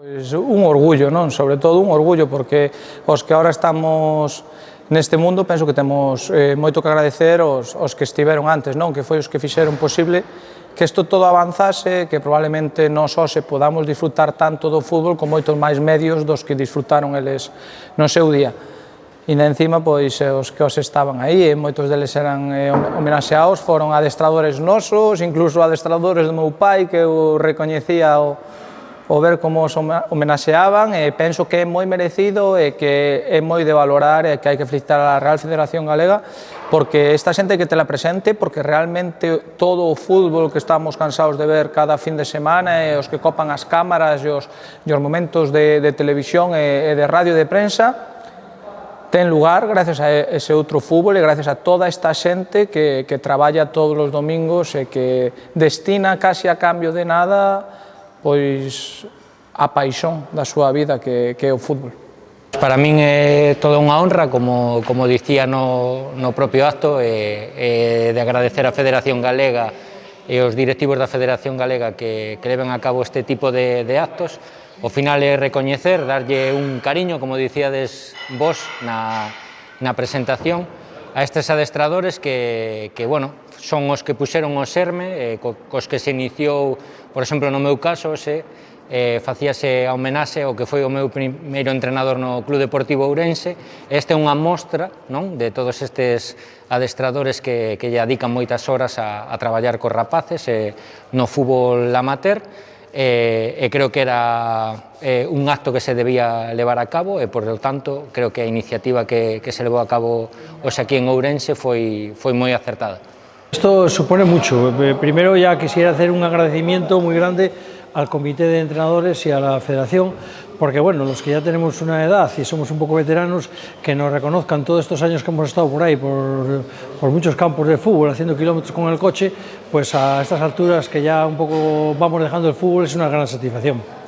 Pois un orgullo, non? Sobre todo un orgullo, porque os que agora estamos neste mundo penso que temos moito que agradecer aos que estiveron antes, non? Que foi os que fixeron posible que isto todo avanzase, que probablemente nós hoxe podamos disfrutar tanto do fútbol con moitos máis medios dos que disfrutaron eles no seu día. E na encima, pois, os que os estaban aí, e moitos deles eran homenaxeados, foron adestradores nosos, incluso adestradores do meu pai, que eu recoñecía o ver como os homenaxeaban, e penso que é moi merecido e que é moi de valorar e que hai que felicitar a Real Federación Galega porque esta xente que te la presente, porque realmente todo o fútbol que estamos cansados de ver cada fin de semana e os que copan as cámaras e os momentos de televisión e de radio e de prensa ten lugar gracias a ese outro fútbol e gracias a toda esta xente que traballa todos os domingos e que destina casi a cambio de nada pois a paixón da súa vida que é o fútbol. Para min é toda unha honra, como dicía no propio acto, de agradecer á Federación Galega e aos directivos da Federación Galega que leven a cabo este tipo de actos. Ao final é recoñecer, darlle un cariño, como dicíades vos na presentación, a estes adestradores que bueno, son os que puxeron o xerme, cos que se iniciou, por exemplo, no meu caso, facíase a homenaxe ao que foi o meu primeiro entrenador no Club Deportivo Ourense. Esta é unha mostra, non, de todos estes adestradores que lle dedican moitas horas a traballar cos rapaces no fútbol amateur, e creo que era un acto que se debía levar a cabo e, por lo tanto, creo que a iniciativa que se levou a cabo hoxe aquí en Ourense foi moi acertada. Esto supone mucho. Primero ya quisiera hacer un agradecimiento muy grande al comité de entrenadores y a la federación, porque bueno, los que ya tenemos una edad y somos un poco veteranos, que nos reconozcan todos estos años que hemos estado por ahí, por muchos campos de fútbol, haciendo kilómetros con el coche, pues a estas alturas que ya un poco vamos dejando el fútbol es una gran satisfacción.